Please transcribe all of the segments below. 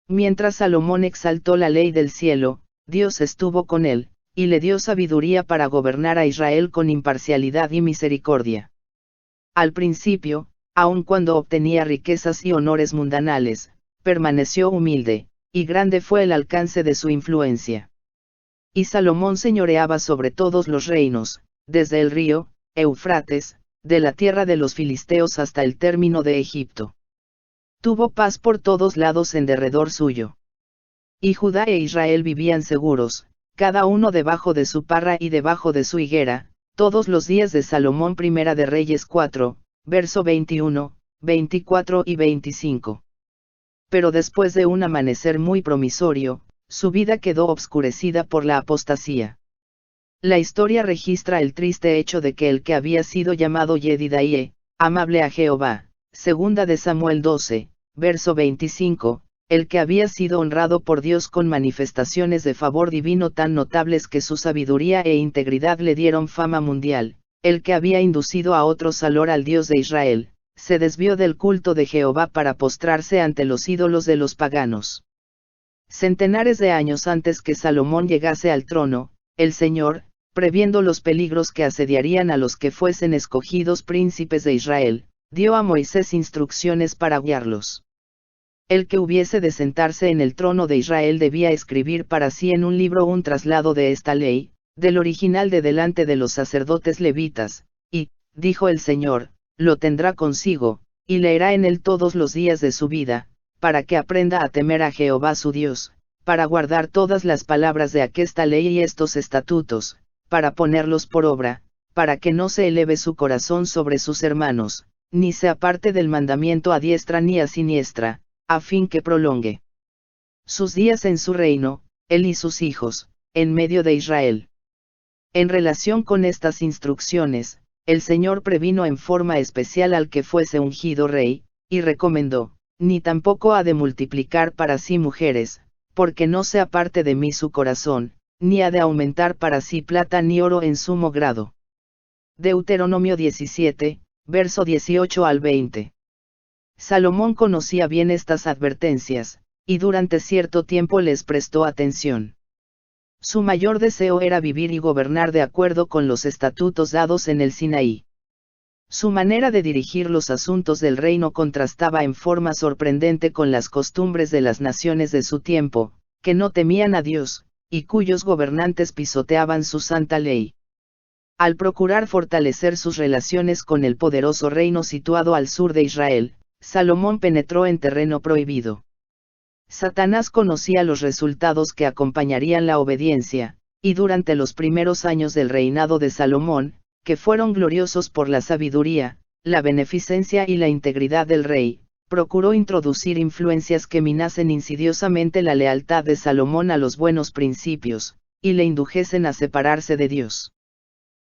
Mientras Salomón exaltó la ley del cielo, Dios estuvo con él, y le dio sabiduría para gobernar a Israel con imparcialidad y misericordia. Al principio, aun cuando obtenía riquezas y honores mundanales, permaneció humilde, y grande fue el alcance de su influencia. Y Salomón señoreaba sobre todos los reinos, desde el río Eufrates, de la tierra de los filisteos hasta el término de Egipto. Tuvo paz por todos lados en derredor suyo. Y Judá e Israel vivían seguros, cada uno debajo de su parra y debajo de su higuera, todos los días de Salomón. Primera de Reyes 4, verso 21, 24 y 25. Pero después de un amanecer muy promisorio, su vida quedó obscurecida por la apostasía. La historia registra el triste hecho de que el que había sido llamado Yedidaíe, amable a Jehová, segunda de Samuel 12, verso 25, el que había sido honrado por Dios con manifestaciones de favor divino tan notables que su sabiduría e integridad le dieron fama mundial, el que había inducido a otros a adorar al Dios de Israel, se desvió del culto de Jehová para postrarse ante los ídolos de los paganos. Centenares de años antes que Salomón llegase al trono, el Señor, previendo los peligros que asediarían a los que fuesen escogidos príncipes de Israel, dio a Moisés instrucciones para guiarlos. El que hubiese de sentarse en el trono de Israel debía escribir para sí en un libro un traslado de esta ley, del original de delante de los sacerdotes levitas, y, dijo el Señor, lo tendrá consigo, y leerá en él todos los días de su vida, para que aprenda a temer a Jehová su Dios, para guardar todas las palabras de aquesta ley y estos estatutos, para ponerlos por obra, para que no se eleve su corazón sobre sus hermanos, ni se aparte del mandamiento a diestra ni a siniestra, a fin que prolongue sus días en su reino, él y sus hijos, en medio de Israel. En relación con estas instrucciones, el Señor previno en forma especial al que fuese ungido rey, y recomendó, ni tampoco ha de multiplicar para sí mujeres, porque no se aparte de mí su corazón, ni ha de aumentar para sí plata ni oro en sumo grado. Deuteronomio 17, verso 18 al 20. Salomón conocía bien estas advertencias, y durante cierto tiempo les prestó atención. Su mayor deseo era vivir y gobernar de acuerdo con los estatutos dados en el Sinaí. Su manera de dirigir los asuntos del reino contrastaba en forma sorprendente con las costumbres de las naciones de su tiempo, que no temían a Dios, y cuyos gobernantes pisoteaban su santa ley. Al procurar fortalecer sus relaciones con el poderoso reino situado al sur de Israel, Salomón penetró en terreno prohibido. Satanás conocía los resultados que acompañarían la obediencia, y durante los primeros años del reinado de Salomón, que fueron gloriosos por la sabiduría, la beneficencia y la integridad del rey, procuró introducir influencias que minasen insidiosamente la lealtad de Salomón a los buenos principios, y le indujesen a separarse de Dios.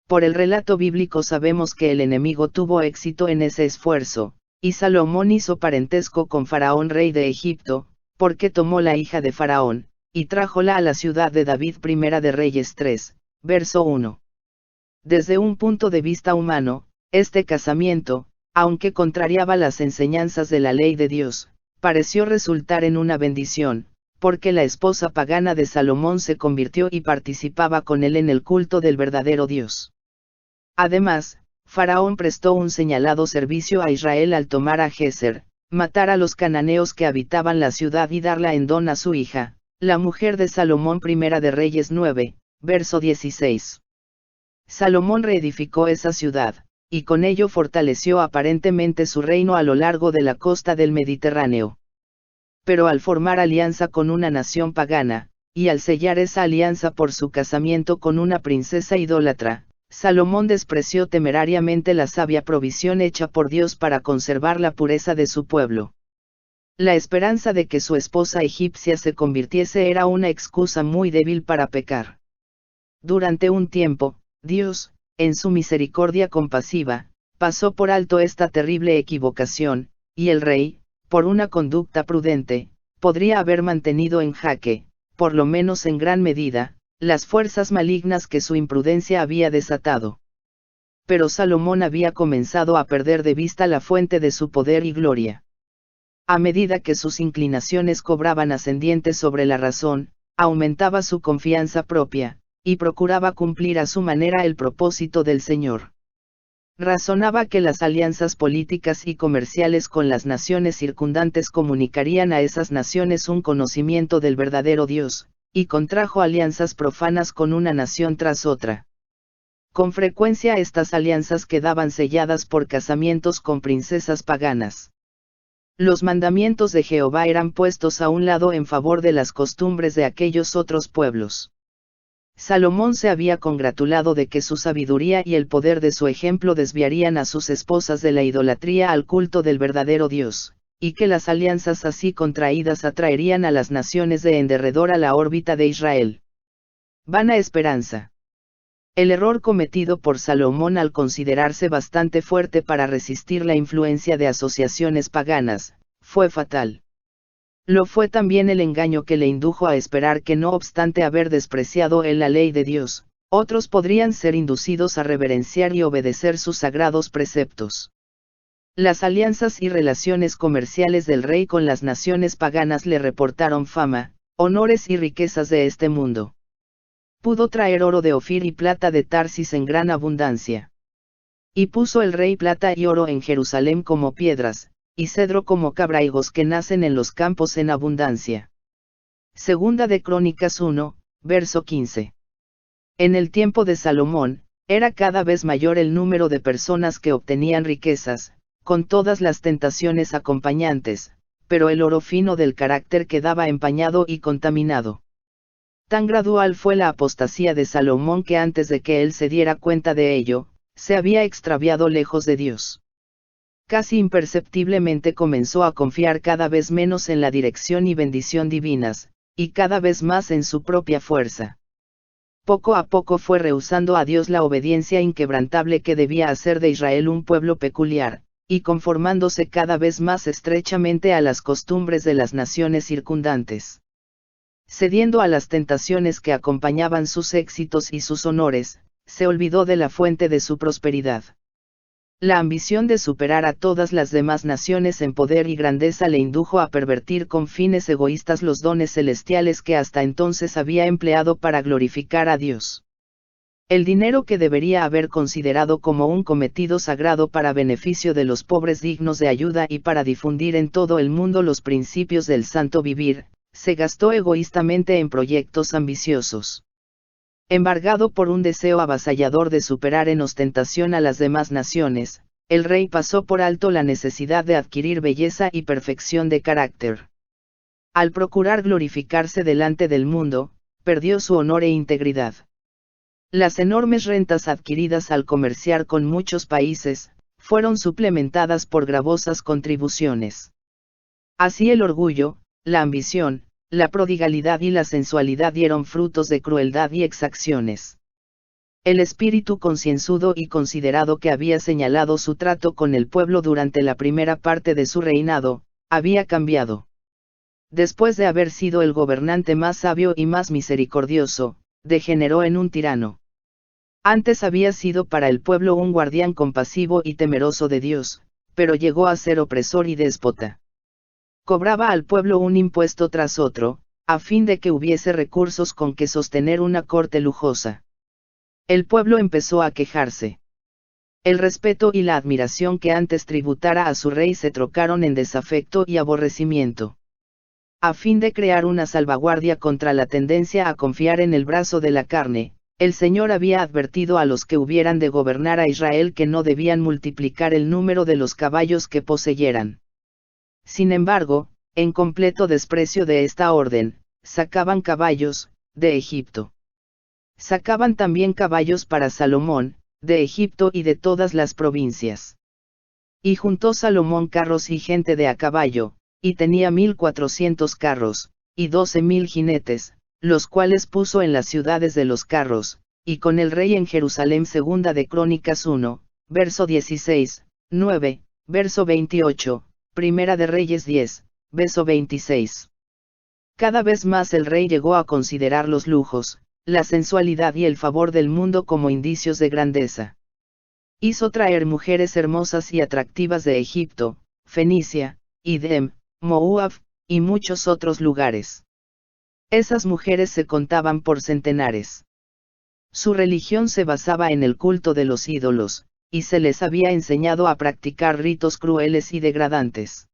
Por el relato bíblico sabemos que el enemigo tuvo éxito en ese esfuerzo, y Salomón hizo parentesco con Faraón rey de Egipto, porque tomó la hija de Faraón, y trájola a la ciudad de David. Primera de Reyes 3, verso 1. Desde un punto de vista humano, este casamiento, aunque contrariaba las enseñanzas de la ley de Dios, pareció resultar en una bendición, porque la esposa pagana de Salomón se convirtió y participaba con él en el culto del verdadero Dios. Además, Faraón prestó un señalado servicio a Israel al tomar a Géser, matar a los cananeos que habitaban la ciudad y darla en don a su hija, la mujer de Salomón. Primera de Reyes 9, verso 16. Salomón reedificó esa ciudad, y con ello fortaleció aparentemente su reino a lo largo de la costa del Mediterráneo. Pero al formar alianza con una nación pagana, y al sellar esa alianza por su casamiento con una princesa idólatra, Salomón despreció temerariamente la sabia provisión hecha por Dios para conservar la pureza de su pueblo. La esperanza de que su esposa egipcia se convirtiese era una excusa muy débil para pecar. Durante un tiempo, Dios, en su misericordia compasiva, pasó por alto esta terrible equivocación, y el rey, por una conducta prudente, podría haber mantenido en jaque, por lo menos en gran medida, las fuerzas malignas que su imprudencia había desatado. Pero Salomón había comenzado a perder de vista la fuente de su poder y gloria. A medida que sus inclinaciones cobraban ascendiente sobre la razón, aumentaba su confianza propia, y procuraba cumplir a su manera el propósito del Señor. Razonaba que las alianzas políticas y comerciales con las naciones circundantes comunicarían a esas naciones un conocimiento del verdadero Dios, y contrajo alianzas profanas con una nación tras otra. Con frecuencia estas alianzas quedaban selladas por casamientos con princesas paganas. Los mandamientos de Jehová eran puestos a un lado en favor de las costumbres de aquellos otros pueblos. Salomón se había congratulado de que su sabiduría y el poder de su ejemplo desviarían a sus esposas de la idolatría al culto del verdadero Dios, y que las alianzas así contraídas atraerían a las naciones de en derredor a la órbita de Israel. Vana esperanza. El error cometido por Salomón al considerarse bastante fuerte para resistir la influencia de asociaciones paganas, fue fatal. Lo fue también el engaño que le indujo a esperar que no obstante haber despreciado él la ley de Dios, otros podrían ser inducidos a reverenciar y obedecer sus sagrados preceptos. Las alianzas y relaciones comerciales del rey con las naciones paganas le reportaron fama, honores y riquezas de este mundo. Pudo traer oro de Ofir y plata de Tarsis en gran abundancia. Y puso el rey plata y oro en Jerusalén como piedras, y cedro como cabraigos que nacen en los campos en abundancia. Segunda de Crónicas 1, verso 15. En el tiempo de Salomón, era cada vez mayor el número de personas que obtenían riquezas, con todas las tentaciones acompañantes, pero el oro fino del carácter quedaba empañado y contaminado. Tan gradual fue la apostasía de Salomón que antes de que él se diera cuenta de ello, se había extraviado lejos de Dios. Casi imperceptiblemente comenzó a confiar cada vez menos en la dirección y bendición divinas, y cada vez más en su propia fuerza. Poco a poco fue rehusando a Dios la obediencia inquebrantable que debía hacer de Israel un pueblo peculiar, y conformándose cada vez más estrechamente a las costumbres de las naciones circundantes. Cediendo a las tentaciones que acompañaban sus éxitos y sus honores, se olvidó de la fuente de su prosperidad. La ambición de superar a todas las demás naciones en poder y grandeza le indujo a pervertir con fines egoístas los dones celestiales que hasta entonces había empleado para glorificar a Dios. El dinero que debería haber considerado como un cometido sagrado para beneficio de los pobres dignos de ayuda y para difundir en todo el mundo los principios del santo vivir, se gastó egoístamente en proyectos ambiciosos. Embargado por un deseo avasallador de superar en ostentación a las demás naciones, el rey pasó por alto la necesidad de adquirir belleza y perfección de carácter. Al procurar glorificarse delante del mundo, perdió su honor e integridad. Las enormes rentas adquiridas al comerciar con muchos países, fueron suplementadas por gravosas contribuciones. Así el orgullo, la ambición, la prodigalidad y la sensualidad dieron frutos de crueldad y exacciones. El espíritu concienzudo y considerado que había señalado su trato con el pueblo durante la primera parte de su reinado, había cambiado. Después de haber sido el gobernante más sabio y más misericordioso, degeneró en un tirano. Antes había sido para el pueblo un guardián compasivo y temeroso de Dios, pero llegó a ser opresor y déspota. Cobraba al pueblo un impuesto tras otro, a fin de que hubiese recursos con que sostener una corte lujosa. El pueblo empezó a quejarse. El respeto y la admiración que antes tributara a su rey se trocaron en desafecto y aborrecimiento. A fin de crear una salvaguardia contra la tendencia a confiar en el brazo de la carne, el Señor había advertido a los que hubieran de gobernar a Israel que no debían multiplicar el número de los caballos que poseyeran. Sin embargo, en completo desprecio de esta orden, sacaban caballos, de Egipto. Sacaban también caballos para Salomón, de Egipto y de todas las provincias. Y juntó Salomón carros y gente de a caballo, y tenía 1400 carros, y 12.000 jinetes, los cuales puso en las ciudades de los carros, y con el rey en Jerusalén. Segunda de Crónicas 1, verso 16, 9, verso 28. Primera de Reyes 10, verso 26. Cada vez más el rey llegó a considerar los lujos, la sensualidad y el favor del mundo como indicios de grandeza. Hizo traer mujeres hermosas y atractivas de Egipto, Fenicia, Idem, Moab, y muchos otros lugares. Esas mujeres se contaban por centenares. Su religión se basaba en el culto de los ídolos, y se les había enseñado a practicar ritos crueles y degradantes.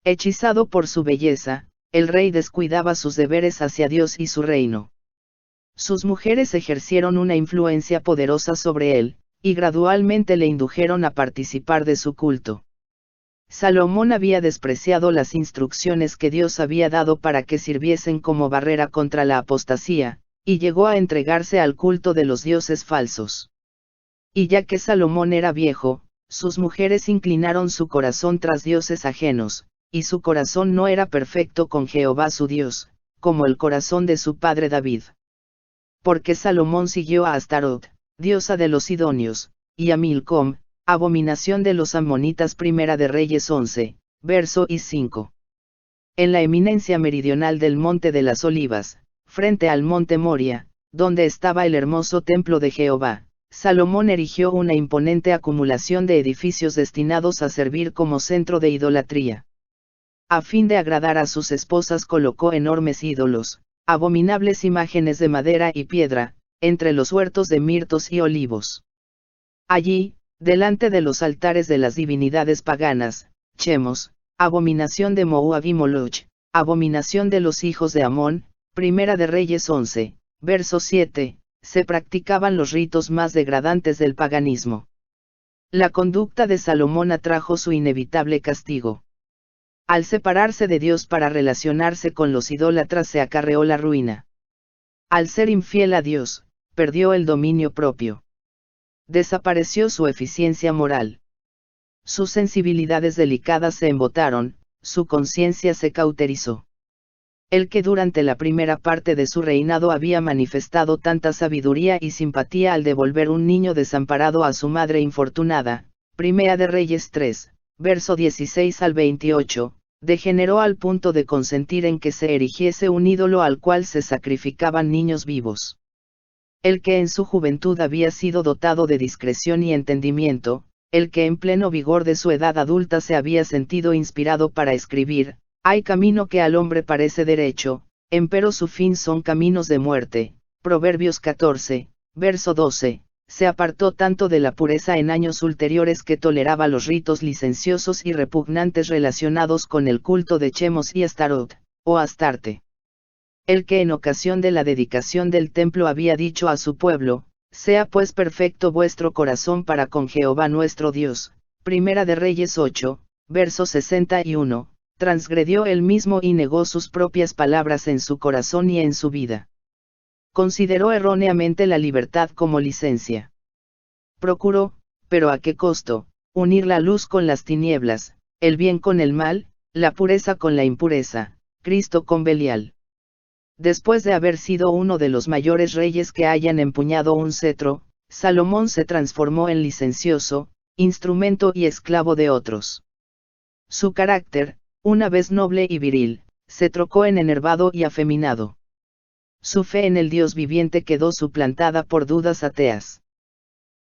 Hechizado por su belleza, el rey descuidaba sus deberes hacia Dios y su reino. Sus mujeres ejercieron una influencia poderosa sobre él, y gradualmente le indujeron a participar de su culto. Salomón había despreciado las instrucciones que Dios había dado para que sirviesen como barrera contra la apostasía, y llegó a entregarse al culto de los dioses falsos. Y ya que Salomón era viejo, sus mujeres inclinaron su corazón tras dioses ajenos, y su corazón no era perfecto con Jehová su Dios, como el corazón de su padre David. Porque Salomón siguió a Astarot, diosa de los sidonios, y a Milcom, abominación de los amonitas. Primera de Reyes 11, verso y 5. En la eminencia meridional del Monte de las Olivas, frente al monte Moria, donde estaba el hermoso templo de Jehová, Salomón erigió una imponente acumulación de edificios destinados a servir como centro de idolatría. A fin de agradar a sus esposas colocó enormes ídolos, abominables imágenes de madera y piedra, entre los huertos de mirtos y olivos. Allí, delante de los altares de las divinidades paganas, Chemos, abominación de Moab y Moloch, abominación de los hijos de Amón, Primera de Reyes 11, verso 7, se practicaban los ritos más degradantes del paganismo. La conducta de Salomón atrajo su inevitable castigo. Al separarse de Dios para relacionarse con los idólatras se acarreó la ruina. Al ser infiel a Dios, perdió el dominio propio. Desapareció su eficiencia moral. Sus sensibilidades delicadas se embotaron, su conciencia se cauterizó. El que durante la primera parte de su reinado había manifestado tanta sabiduría y simpatía al devolver un niño desamparado a su madre infortunada, Primera de Reyes 3, verso 16 al 28, degeneró al punto de consentir en que se erigiese un ídolo al cual se sacrificaban niños vivos. El que en su juventud había sido dotado de discreción y entendimiento, el que en pleno vigor de su edad adulta se había sentido inspirado para escribir, hay camino que al hombre parece derecho, empero su fin son caminos de muerte. Proverbios 14, verso 12, se apartó tanto de la pureza en años ulteriores que toleraba los ritos licenciosos y repugnantes relacionados con el culto de Chemos y Astarot, o Astarte. El que en ocasión de la dedicación del templo había dicho a su pueblo, sea pues perfecto vuestro corazón para con Jehová nuestro Dios, Primera de Reyes 8, verso 61, transgredió él mismo y negó sus propias palabras en su corazón y en su vida. Consideró erróneamente la libertad como licencia. Procuró, pero ¿a qué costo?, unir la luz con las tinieblas, el bien con el mal, la pureza con la impureza, Cristo con Belial. Después de haber sido uno de los mayores reyes que hayan empuñado un cetro, Salomón se transformó en licencioso, instrumento y esclavo de otros. Su carácter, una vez noble y viril, se trocó en enervado y afeminado. Su fe en el Dios viviente quedó suplantada por dudas ateas.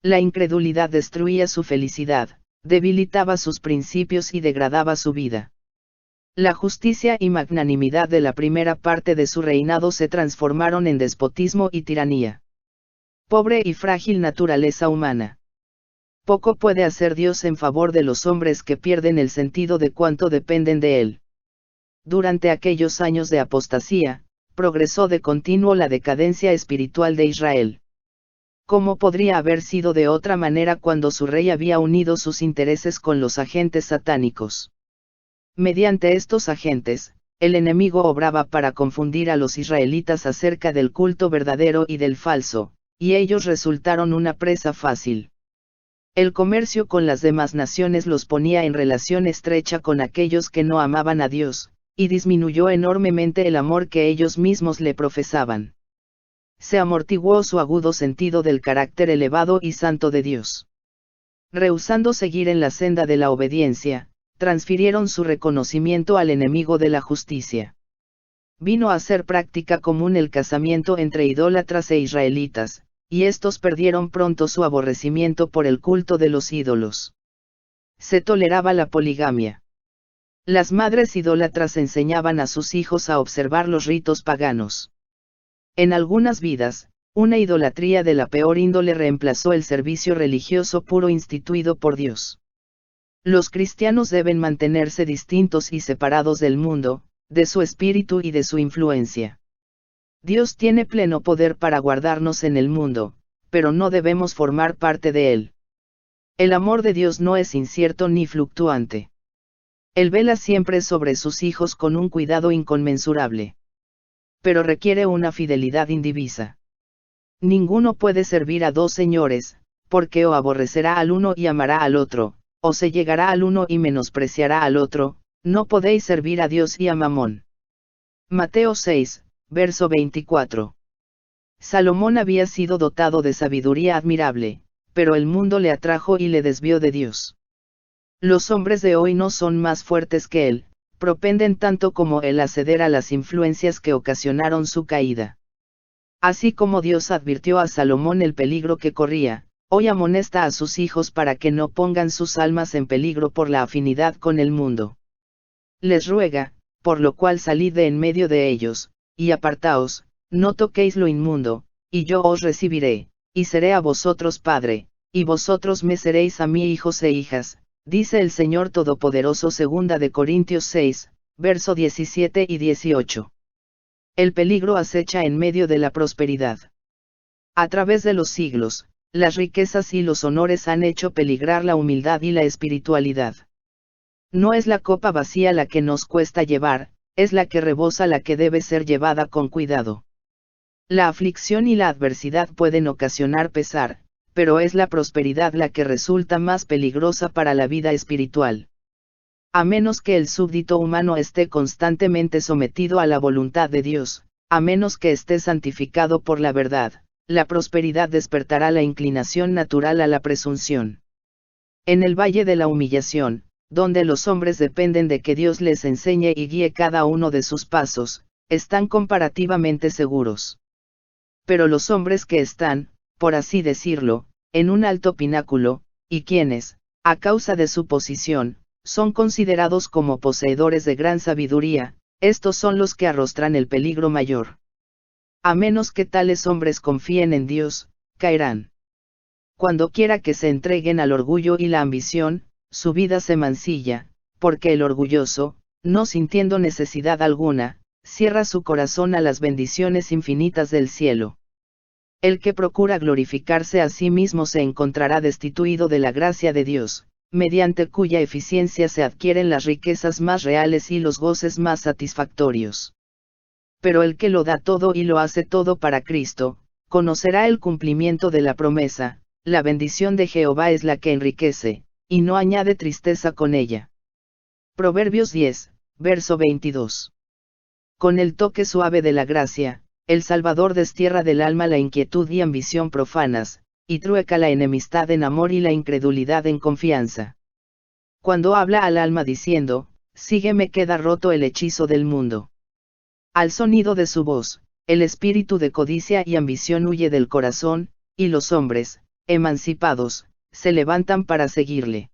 La incredulidad destruía su felicidad, debilitaba sus principios y degradaba su vida. La justicia y magnanimidad de la primera parte de su reinado se transformaron en despotismo y tiranía. Pobre y frágil naturaleza humana. Poco puede hacer Dios en favor de los hombres que pierden el sentido de cuánto dependen de Él. Durante aquellos años de apostasía, progresó de continuo la decadencia espiritual de Israel. ¿Cómo podría haber sido de otra manera cuando su rey había unido sus intereses con los agentes satánicos? Mediante estos agentes, el enemigo obraba para confundir a los israelitas acerca del culto verdadero y del falso, y ellos resultaron una presa fácil. El comercio con las demás naciones los ponía en relación estrecha con aquellos que no amaban a Dios, y disminuyó enormemente el amor que ellos mismos le profesaban. Se amortiguó su agudo sentido del carácter elevado y santo de Dios. Rehusando seguir en la senda de la obediencia, transfirieron su reconocimiento al enemigo de la justicia. Vino a ser práctica común el casamiento entre idólatras e israelitas, y estos perdieron pronto su aborrecimiento por el culto de los ídolos. Se toleraba la poligamia. Las madres idólatras enseñaban a sus hijos a observar los ritos paganos. En algunas vidas, una idolatría de la peor índole reemplazó el servicio religioso puro instituido por Dios. Los cristianos deben mantenerse distintos y separados del mundo, de su espíritu y de su influencia. Dios tiene pleno poder para guardarnos en el mundo, pero no debemos formar parte de él. El amor de Dios no es incierto ni fluctuante. Él vela siempre sobre sus hijos con un cuidado inconmensurable. Pero requiere una fidelidad indivisa. Ninguno puede servir a dos señores, porque o aborrecerá al uno y amará al otro, o se llegará al uno y menospreciará al otro. No podéis servir a Dios y a Mamón. Mateo 6, verso 24. Salomón había sido dotado de sabiduría admirable, pero el mundo le atrajo y le desvió de Dios. Los hombres de hoy no son más fuertes que él, propenden tanto como él a ceder a las influencias que ocasionaron su caída. Así como Dios advirtió a Salomón el peligro que corría, hoy amonesta a sus hijos para que no pongan sus almas en peligro por la afinidad con el mundo. Les ruega, por lo cual salid de en medio de ellos, y apartaos, no toquéis lo inmundo, y yo os recibiré, y seré a vosotros padre, y vosotros me seréis a mí hijos e hijas, dice el Señor Todopoderoso. 2 de Corintios 6, verso 17 y 18. El peligro acecha en medio de la prosperidad. A través de los siglos, las riquezas y los honores han hecho peligrar la humildad y la espiritualidad. No es la copa vacía la que nos cuesta llevar, es la que rebosa la que debe ser llevada con cuidado. La aflicción y la adversidad pueden ocasionar pesar, pero es la prosperidad la que resulta más peligrosa para la vida espiritual. A menos que el súbdito humano esté constantemente sometido a la voluntad de Dios, a menos que esté santificado por la verdad, la prosperidad despertará la inclinación natural a la presunción. En el valle de la humillación, donde los hombres dependen de que Dios les enseñe y guíe cada uno de sus pasos, están comparativamente seguros. Pero los hombres que están, por así decirlo, en un alto pináculo, y quienes, a causa de su posición, son considerados como poseedores de gran sabiduría, estos son los que arrostran el peligro mayor. A menos que tales hombres confíen en Dios, caerán. Cuando quiera que se entreguen al orgullo y la ambición, su vida se mancilla, porque el orgulloso, no sintiendo necesidad alguna, cierra su corazón a las bendiciones infinitas del cielo. El que procura glorificarse a sí mismo se encontrará destituido de la gracia de Dios, mediante cuya eficiencia se adquieren las riquezas más reales y los goces más satisfactorios. Pero el que lo da todo y lo hace todo para Cristo, conocerá el cumplimiento de la promesa: la bendición de Jehová es la que enriquece, y no añade tristeza con ella. Proverbios 10, verso 22. Con el toque suave de la gracia, el Salvador destierra del alma la inquietud y ambición profanas, y trueca la enemistad en amor y la incredulidad en confianza. Cuando habla al alma diciendo, sígueme, queda roto el hechizo del mundo. Al sonido de su voz, el espíritu de codicia y ambición huye del corazón, y los hombres, emancipados, se levantan para seguirle.